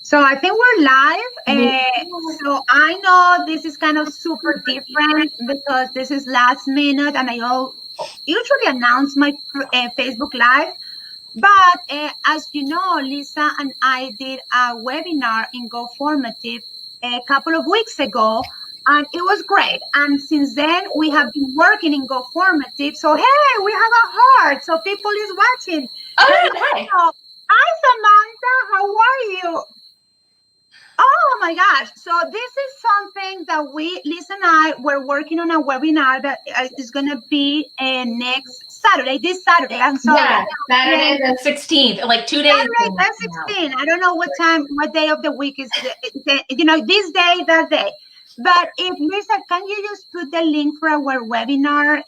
So I think we're live. So I know this is kind of super different because this is last minute and usually announce my Facebook Live. But as you know, Lisa and I did a webinar in Go Formative a couple of weeks ago, and it was great. And since then, we have been working in Go Formative. So, hey, we have a heart. So people is watching. Oh, hi. Hi, Samantha. How are you? Oh my gosh. So this is something that Lisa and I were working on a webinar that is going to be next Saturday, this Saturday. I'm sorry. Yeah, Saturday the 16th, like 2 days. Saturday the 16th. I don't know what day of the week is, this day, that day. But if Lisa, can you just put the link for our webinar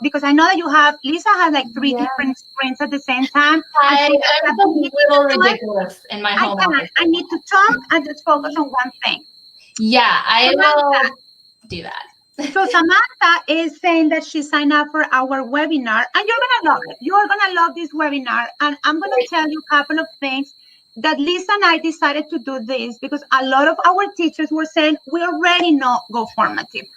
because I know that Lisa has like three different screens at the same time. I'm a little ridiculous in my home office. I need to talk and just focus on one thing. Yeah, I will do that. So Samantha is saying that she signed up for our webinar, and you're going to love it. You're going to love this webinar. And I'm going to tell you a couple of things that Lisa and I decided to do this because a lot of our teachers were saying, we already know Go Formative.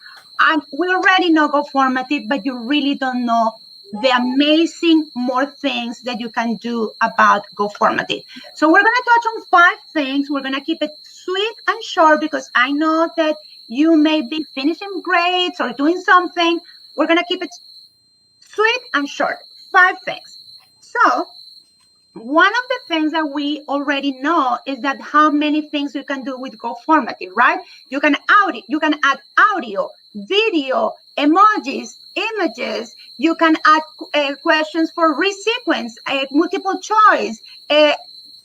And we already know Go Formative, but you really don't know the amazing more things that you can do about Go Formative. So we're going to touch on 5 things. We're going to keep it sweet and short because I know that you may be finishing grades or doing something. We're going to keep it sweet and short. 5 things. So one of the things that we already know is that how many things you can do with Go Formative, right? You can add audio, video, emojis, images. You can add questions for resequence, multiple choice,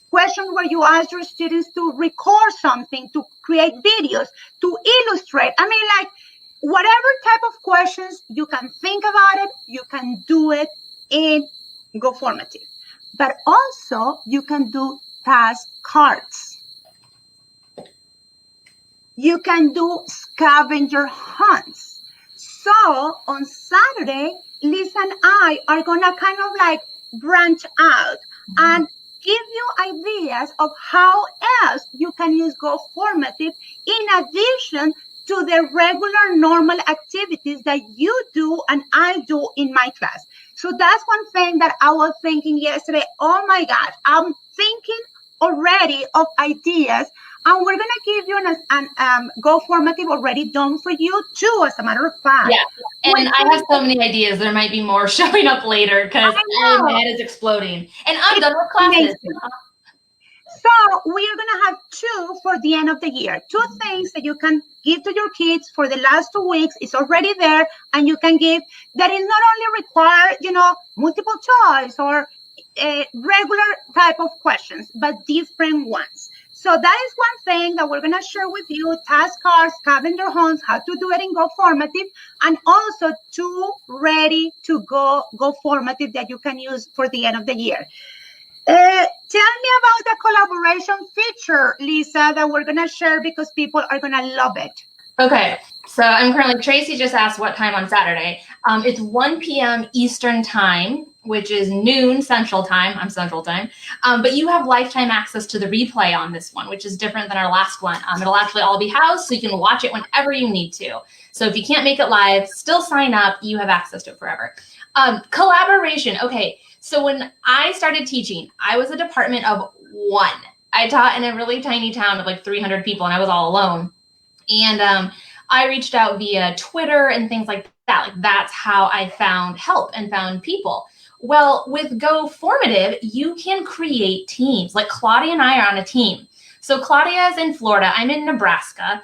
questions where you ask your students to record something, to create videos, to illustrate. I mean, like whatever type of questions you can think about it, you can do it in Go Formative. But also you can do task cards. You can do scavenger hunts. So on Saturday, Lisa and I are gonna kind of like branch out and give you ideas of how else you can use Go Formative in addition to the regular normal activities that you do and I do in my class. So that's one thing that I was thinking yesterday. Oh my gosh, I'm thinking already of ideas, and we're gonna give you an Go Formative already done for you too, as a matter of fact. Yeah, and I have so many ideas. There might be more showing up later because my head is exploding. And I'm done with classes. So we are going to have 2 for the end of the year. 2 things that you can give to your kids for the last 2 weeks. It's already there, and you can give that is not only require, multiple choice or regular type of questions, but different ones. So that is one thing that we're going to share with you, task cards, scavenger hunts, how to do it in Go Formative, and also 2 ready to go Formative that you can use for the end of the year. Tell me about the collaboration feature, Lisa, that we're going to share because people are going to love it. Okay, so I'm currently, Tracy just asked what time on Saturday. It's 1 p.m. Eastern time, which is noon Central time. I'm Central time. But you have lifetime access to the replay on this one, which is different than our last one. It'll actually all be housed, so you can watch it whenever you need to. So if you can't make it live, still sign up. You have access to it forever. Collaboration. Okay. So when I started teaching, I was a department of 1. I taught in a really tiny town of like 300 people, and I was all alone. And I reached out via Twitter and things like that. Like that's how I found help and found people. Well, with Go Formative, you can create teams. Like Claudia and I are on a team. So Claudia is in Florida. I'm in Nebraska.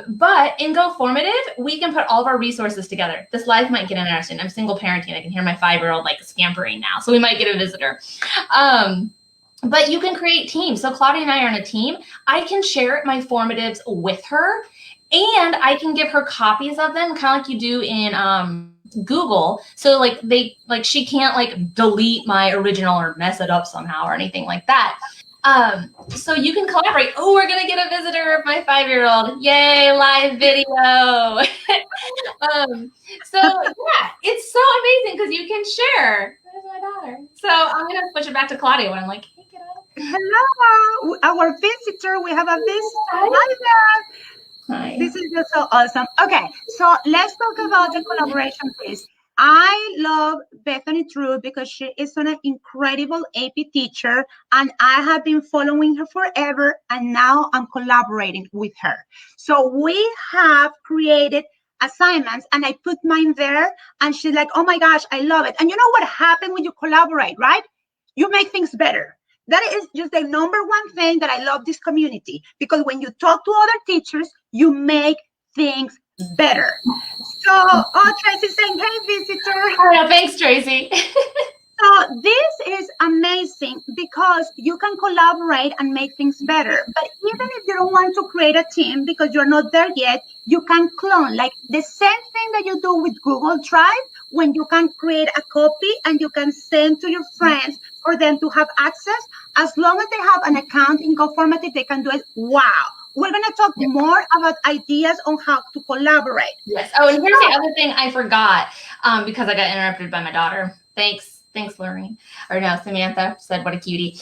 But in Go Formative, we can put all of our resources together. This live might get interesting. I'm single parenting. I can hear my 5-year-old like scampering now. So we might get a visitor. But you can create teams. So Claudia and I are on a team. I can share my formatives with her, and I can give her copies of them, kind of like you do in Google. So she can't like delete my original or mess it up somehow or anything like that. So you can collaborate. Oh, we're going to get a visitor of my 5-year-old. Yay, live video. So yeah, it's so amazing because you can share. There's my daughter. So I'm going to push it back to Claudia when I'm like, hey, Hello, our visitor. We have a visitor. Hi there. Hi. This is just so awesome. Okay, so let's talk about the collaboration piece. I love Bethany True because she is an incredible AP teacher, and I have been following her forever, and now I'm collaborating with her. So we have created assignments, and I put mine there, and she's like, "Oh my gosh, I love it!" And you know what happened when you collaborate, right? You make things better. That is just the number one thing that I love this community, because when you talk to other teachers, you make things better. So, oh, Tracy's saying, hey, visitor. Oh, thanks, Tracy. So this is amazing because you can collaborate and make things better. But even if you don't want to create a team because you're not there yet, you can clone. Like the same thing that you do with Google Drive, when you can create a copy and you can send to your friends for them to have access. As long as they have an account in Formative, they can do it. Wow. We're going to talk more about ideas on how to collaborate. Yes. Oh, and here's the other thing I forgot because I got interrupted by my daughter. Thanks, Lorraine. Or no, Samantha said, what a cutie.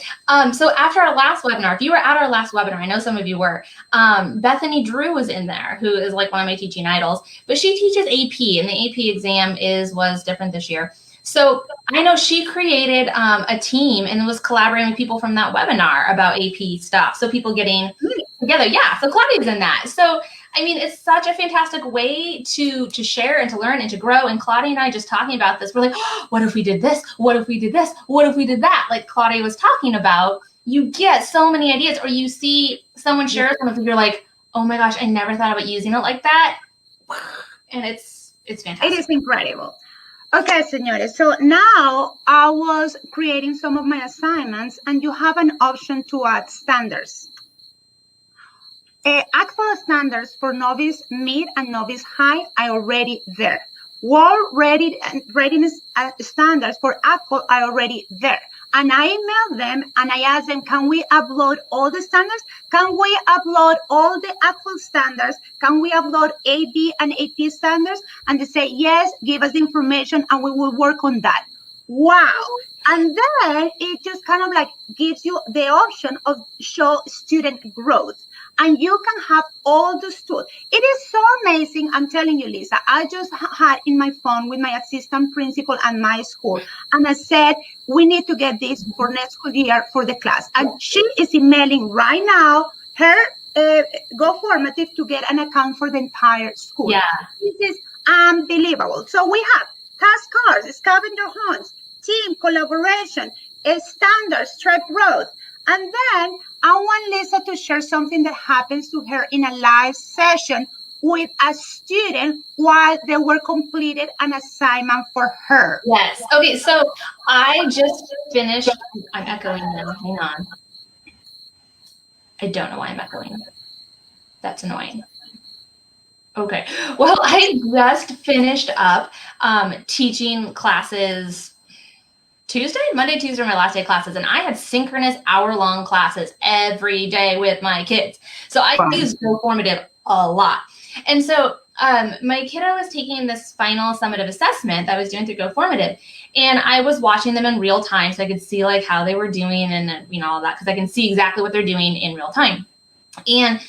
So after our last webinar, if you were at our last webinar, I know some of you were, Bethany Drew was in there, who is like one of my teaching idols, but she teaches AP, and the AP exam was different this year. So I know she created a team and was collaborating with people from that webinar about AP stuff. So people getting together. Yeah, so Claudia's in that. So, I mean, it's such a fantastic way to share and to learn and to grow. And Claudia and I just talking about this, we're like, oh, what if we did this? What if we did this? What if we did that? Like Claudia was talking about, you get so many ideas, or you see someone share something, you're like, oh my gosh, I never thought about using it like that. And it's fantastic. It is incredible. Okay, señores, so now I was creating some of my assignments, and you have an option to add standards. Actual standards for novice mid and novice high are already there. World readiness standards for ACFL are already there. And I emailed them and I asked them, can we upload all the standards? Can we upload all the ACFL standards? Can we upload AB and AP standards? And they say, yes, give us the information and we will work on that. Wow. And then it just kind of like gives you the option of show student growth. And you can have all those tools. It is so amazing. I'm telling you, Lisa, I just had in my phone with my assistant principal at my school. And I said, we need to get this for next school year for the class. And she is emailing right now her Go Formative to get an account for the entire school. Yeah. This is unbelievable. So we have task cards, scavenger hunts, team collaboration, standards, track growth. And then I want Lisa to share something that happens to her in a live session with a student while they were completed an assignment for her. Yes. Okay, so I just finished, I'm echoing now, hang on. I don't know why I'm echoing. That's annoying. Okay, well, I just finished up teaching classes Monday, Tuesday are my last day classes, and I had synchronous hour-long classes every day with my kids. So I used Go Formative a lot. And so my kiddo was taking this final summative assessment that I was doing through Go Formative, and I was watching them in real time so I could see like how they were doing and all that, because I can see exactly what they're doing in real time. And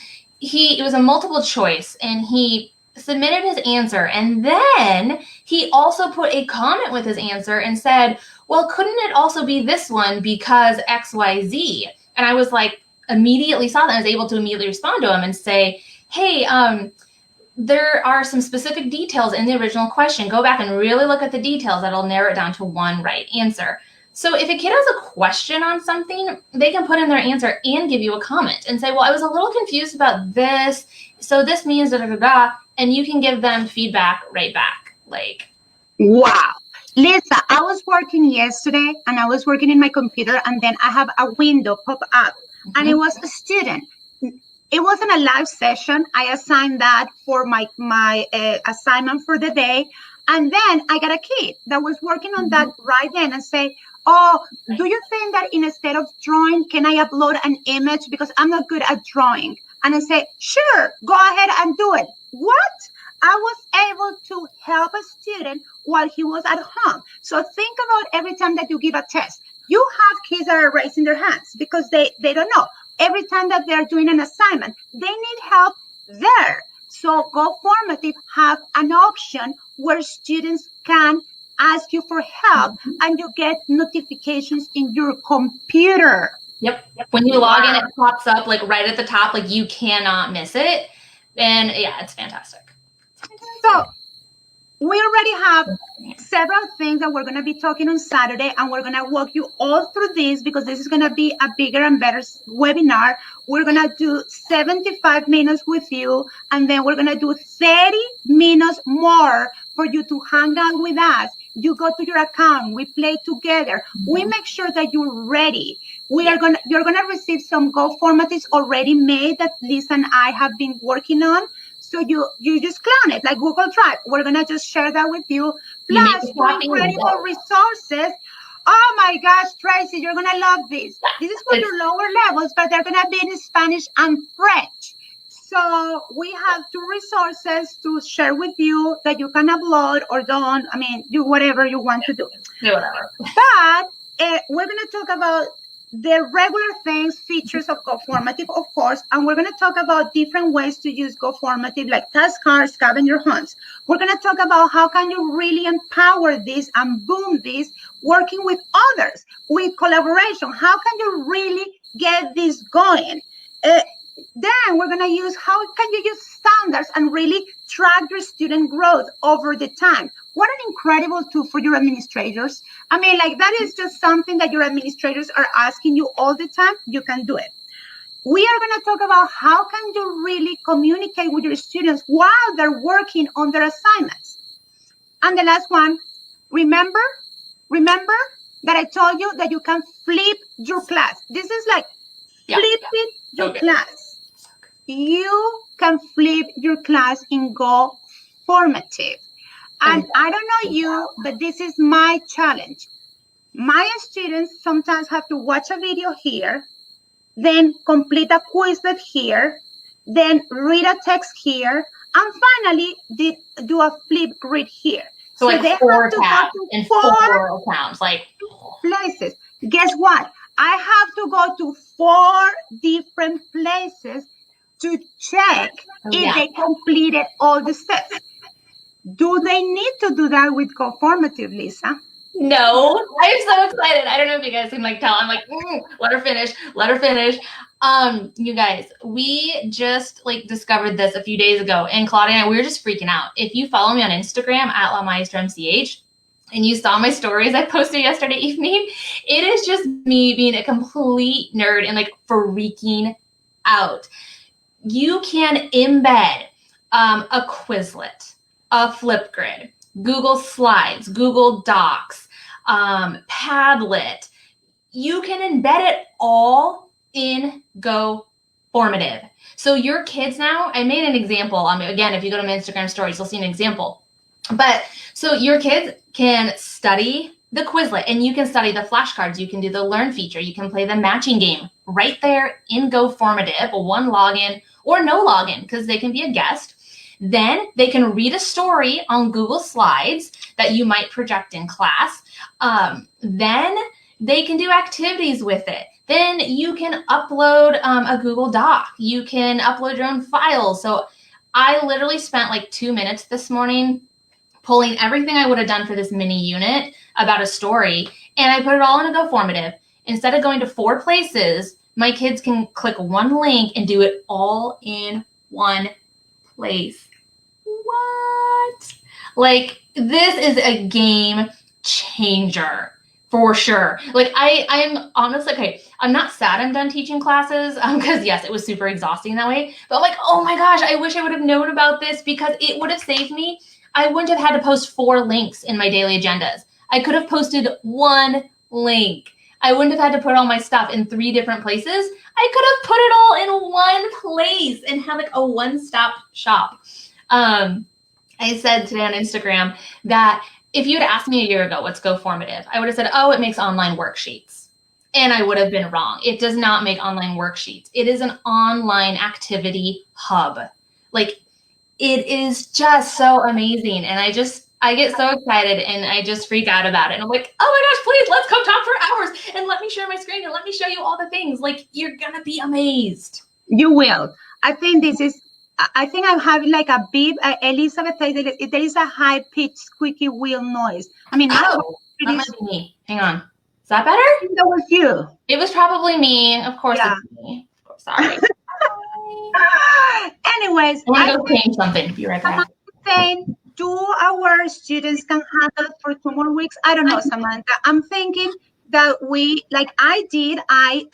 it was a multiple choice, and he submitted his answer, and then he also put a comment with his answer and said, well, couldn't it also be this one because XYZ? And I was like, immediately saw that. I was able to immediately respond to him and say, hey, there are some specific details in the original question. Go back and really look at the details. That'll narrow it down to one right answer. So if a kid has a question on something, they can put in their answer and give you a comment and say, well, I was a little confused about this. So this means da da da da. And you can give them feedback right back. Like, wow. Lisa, I was working yesterday and I was working in my computer, and then I have a window pop up and it was a student. It wasn't a live session. I assigned that for my assignment for the day. And then I got a kid that was working on that right then and say, oh, do you think that instead of drawing, can I upload an image because I'm not good at drawing? And I say, sure, go ahead and do it. What? I was able to help a student while he was at home. So think about every time that you give a test. You have kids that are raising their hands because they don't know. Every time that they're doing an assignment, they need help there. So Go Formative have an option where students can ask you for help and you get notifications in your computer. Yep. When you log in, it pops up like right at the top, like you cannot miss it. And yeah, it's fantastic. So we already have several things that we're going to be talking on Saturday, and we're going to walk you all through this because this is going to be a bigger and better webinar. We're going to do 75 minutes with you, and then we're going to do 30 minutes more for you to hang out with us. You go to your account, we play together. We make sure that you're ready. You're going to receive some Go formatives already made that Lisa and I have been working on. So you just clone it like Google Drive. We're gonna just share that with you. Plus, incredible resources. Oh my gosh, Tracy, you're gonna love this. This is for your lower levels, but they're gonna be in Spanish and French. So we have 2 resources to share with you that you can upload or don't. I mean, do whatever you want to do. Do whatever. But we're gonna talk about the regular things, features of Go Formative, of course, and we're going to talk about different ways to use Go Formative, like task cards, scavenger hunts. We're going to talk about how can you really empower this and boom this, working with others, with collaboration. How can you really get this going? Then we're going to use how can you use standards and really track your student growth over the time. What an incredible tool for your administrators. I mean, like that is just something that your administrators are asking you all the time. You can do it. We are going to talk about how can you really communicate with your students while they're working on their assignments. And the last one, remember that I told you that you can flip your class. This is like flipping your class. You can flip your class in Go Formative. And I don't know you, but this is my challenge. My students sometimes have to watch a video here, then complete a Quizlet here, then read a text here, and finally do a flip grid here. So like they 4 tabs and 4 accounts, like places. Guess what? I have to go to 4 different places to check if they completed all the steps. Do they need to do that with Go Formative, Lisa? No, I'm so excited. I don't know if you guys can like tell. I'm like, let her finish. You guys, we just like discovered this a few days ago, and Claudia and I, we were just freaking out. If you follow me on Instagram at LaMaestraMCH, and you saw my stories I posted yesterday evening, it is just me being a complete nerd and like freaking out. You can embed a Quizlet, a Flipgrid, Google Slides, Google Docs, Padlet. You can embed it all in Go Formative. So your kids now, I made an example. Again, if you go to my Instagram stories, you'll see an example. But so your kids can study the Quizlet, and you can study the flashcards. You can do the Learn feature. You can play the matching game right there in Go Formative, one login or no login, because they can be a guest. Then they can read a story on Google Slides that you might project in class. Then they can do activities with it. Then you can upload a Google Doc. You can upload your own files. So I literally spent like 2 minutes this morning pulling everything I would have done for this mini unit about a story, and I put it all in a Go Formative. Instead of going to 4 places, my kids can click one link and do it all in one place. What? Like, this is a game changer for sure. Like, I'm honestly, okay, I'm not sad I'm done teaching classes, because yes, it was super exhausting that way, but I'm like, oh my gosh, I wish I would have known about this, because it would have saved me. I wouldn't have had to post 4 links in my daily agendas. I could have posted 1 link. I wouldn't have had to put all my stuff in 3 different places. I could have put it all in one place and have like a one-stop shop. I said today on Instagram that if you'd asked me a year ago what's Go Formative, I would have said, oh, it makes online worksheets. And I would have been wrong. It does not make online worksheets. It is an online activity hub. Like, it is just so amazing. And I just I get so excited and I just freak out about it. And I'm like, oh my gosh, please, let's go talk for hours and let me share my screen and let me show you all the things. Like, you're going to be amazed. You will. I think this is, I think I'm having like a beep. Elizabeth said that there is a high pitched squeaky wheel noise. I mean, that might be me. Hang on. Is that better? I think that was you. It was probably me. Of course it's me. Sorry. Anyways, I'm going to go change something. Be right back. Saying, do our students can handle for 2 more weeks? I don't know, Samantha. I'm thinking that we, like I did, I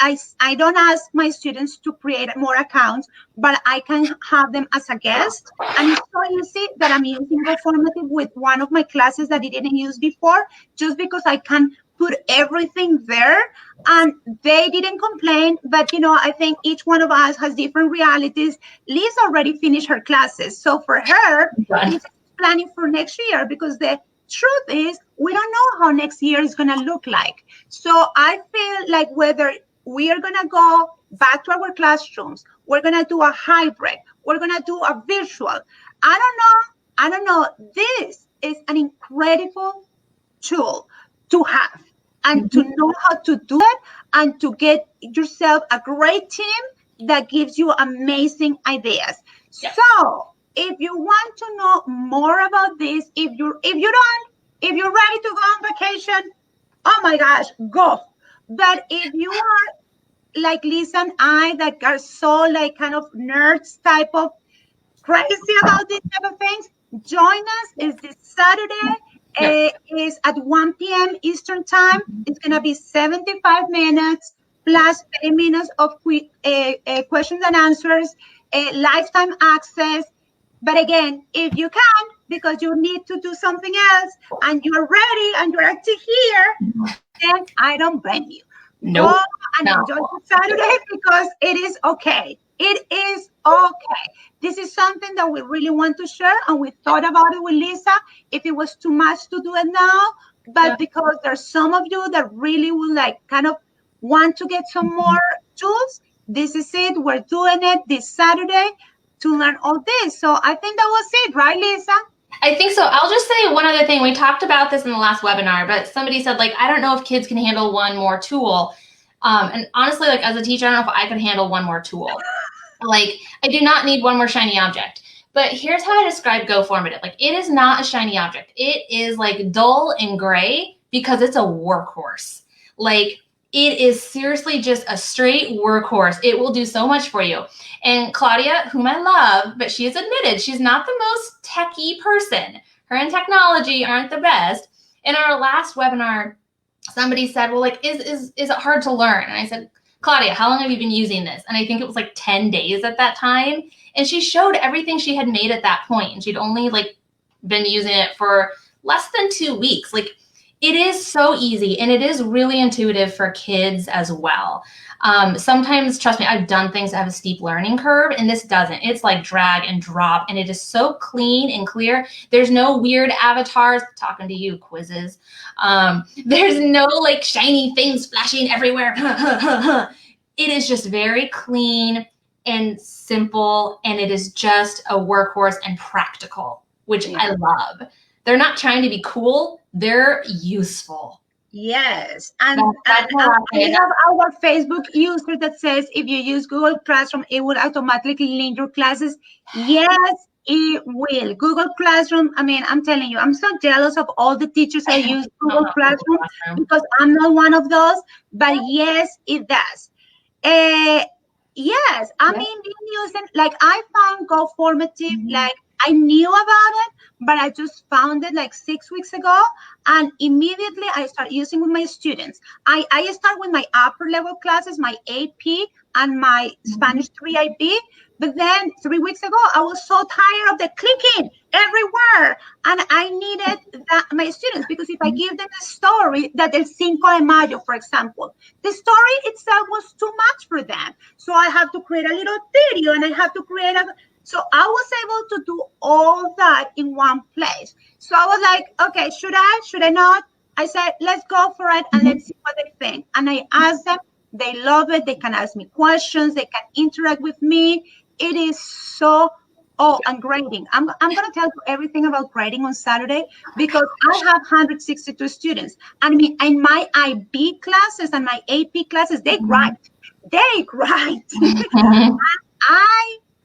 don't ask my students to create more accounts, but I can have them as a guest. And it's so easy that I'm using Formative with one of my classes that I didn't use before, just because I can put everything there, and they didn't complain. But I think each one of us has different realities. Liz already finished her classes, so for her, she's planning for next year, because the truth is we don't know how next year is going to look like. So I feel like whether we are going to go back to our classrooms, we're going to do a hybrid, we're going to do a virtual, I don't know, this is an incredible tool to have, and to know how to do it, and to get yourself a great team that gives you amazing ideas. Yes. So if you want to know more about this, if you're ready to go on vacation, oh my gosh, go. But if you are like Lisa and I, that are so like kind of nerds type of crazy about these type of things, join us. Is this Saturday. Is at 1 p.m. Eastern time. It's going to be 75 minutes plus 30 minutes of questions and answers, lifetime access. But again, if you can, because you need to do something else and you're ready and you're active here, then I don't blame you. Go and enjoy the Saturday, because it is okay. It is okay. This is something that we really want to share, and we thought about it with Lisa, if it was too much to do it now, but because there's some of you that really would like kind of want to get some more tools, this is it. We're doing it this Saturday to learn all this. So I think that was it, right, Lisa? I think so. I'll just say one other thing. We talked about this in the last webinar, but somebody said, like, I don't know if kids can handle one more tool. And honestly, like, as a teacher, I don't know if I could handle one more tool. Like, I do not need one more shiny object. But here's how I describe Go Formative. Like, it is not a shiny object. It is like dull and gray because it's a workhorse. Like, it is seriously just a straight workhorse. It will do so much for you. And Claudia, whom I love, but she has admitted she's not the most techie person. Her and technology aren't the best. In our last webinar, somebody said, well, like, is it hard to learn? And I said, Claudia, how long have you been using this? And I think it was like 10 days at that time. And she showed everything she had made at that point. And she'd only like been using it for less than 2 weeks. Like, it is so easy, and it is really intuitive for kids as well. Sometimes, trust me, I've done things that have a steep learning curve, and this doesn't. It's like drag and drop, and it is so clean and clear. There's no weird avatars, talking to you, quizzes. There's no like shiny things flashing everywhere. It is just very clean and simple, and it is just a workhorse and practical, which I love. They're not trying to be cool. They're useful. Yes. And we have our Facebook user that says if you use Google Classroom, it will automatically link your classes. Yes, it will. Google Classroom, I mean, I'm telling you, I'm so jealous of all the teachers that use Google Classroom, because I'm not one of those. But yes, it does. Yes, I mean, using, like, I found Go Formative, like, I knew about it, but I just found it like 6 weeks ago, and immediately I start using with my students. I start with my upper level classes, my AP and my Spanish 3 IB, but then 3 weeks ago, I was so tired of the clicking everywhere, and I needed my students, because if I give them a story, that El Cinco de Mayo, for example, the story itself was too much for them. So I have to create a little video, and I have to create so I was able to do all that in one place. So I was like, okay, should I not? I said, let's go for it, and let's see what they think. And I asked them, they love it. They can ask me questions. They can interact with me. It is so Oh, and grading. I'm going to tell you everything about grading on Saturday because I have 162 students. And I mean, in my IB classes and my AP classes, they grind. They grind.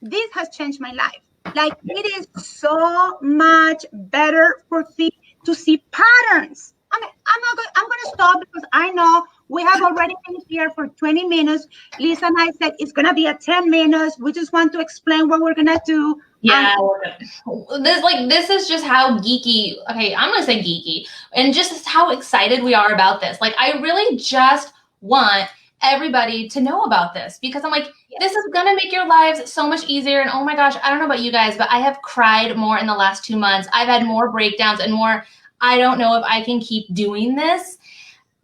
This has changed my life. Like, it is so much better for me to see patterns. I mean, I'm gonna stop because I know we have already been here for 20 minutes. Lisa and I said it's gonna be a 10 minutes. We just want to explain what we're gonna do. Yeah, this is just how geeky. Okay, I'm gonna say geeky, and just how excited we are about this. Like, I really just want everybody to know about this because I'm like, this is gonna make your lives so much easier. And oh my gosh, I don't know about you guys, but I have cried more in the last 2 months. I've had more breakdowns and more. I don't know if I can keep doing this.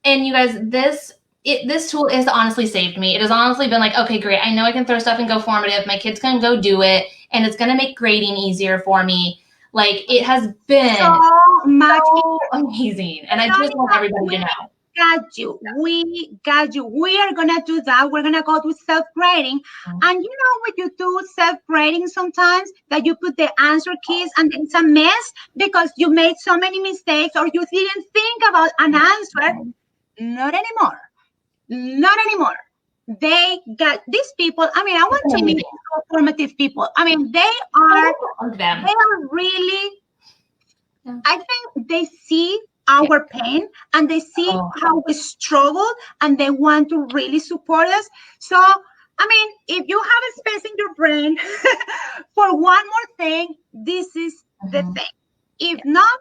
And you guys, this tool has honestly saved me. It has honestly been like, okay, great. I know I can throw stuff and go formative. My kids can go do it, and it's gonna make grading easier for me. Like, it has been so amazing, and I just want everybody to know. Got you. We got you. We are gonna do that. We're gonna go to self-grading. And you know when you do self-grading sometimes that you put the answer keys and it's a mess because you made so many mistakes or you didn't think about an answer. Not anymore. Not anymore. They got these people. I mean, I want to meet formative people. I mean, they are really, I think they see our pain and they see how we struggle and they want to really support us. So, I mean, if you have a space in your brain for one more thing, this is the thing. If not,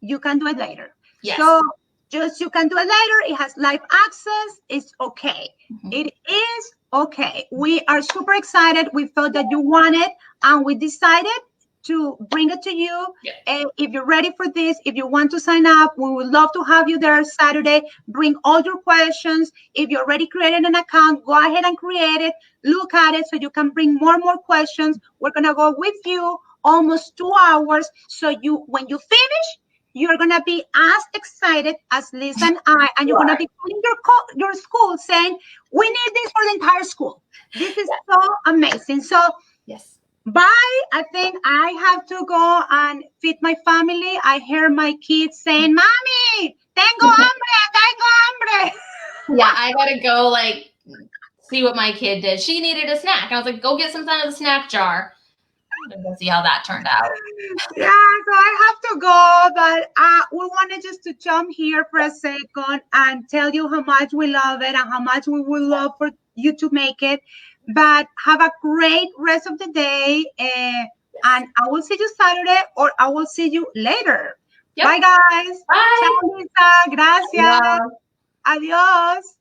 you can do it later. Yes. So just you can do it later. It has live access. It's okay. It is okay. We are super excited. We felt that you wanted and we decided to bring it to you. If you're ready for this, if you want to sign up, we would love to have you there Saturday. Bring all your questions. If you already created an account, go ahead and create it. Look at it so you can bring more questions. We're going to go with you almost 2 hours. So when you finish, you're going to be as excited as Lisa and I, and you're going to be calling your school saying, we need this for the entire school. This is so amazing. So, bye. I think I have to go and feed my family. I hear my kids saying, Mommy, tengo hambre. Yeah, I got to go, like, see what my kid did. She needed a snack. I was like, go get something out of the snack jar. We'll see how that turned out. Yeah, so I have to go, but we wanted just to jump here for a second and tell you how much we love it and how much we would love for you to make it. But have a great rest of the day, and I will see you Saturday or I will see you later. Bye, guys. Bye. Ciao, Lisa. Gracias. Adios.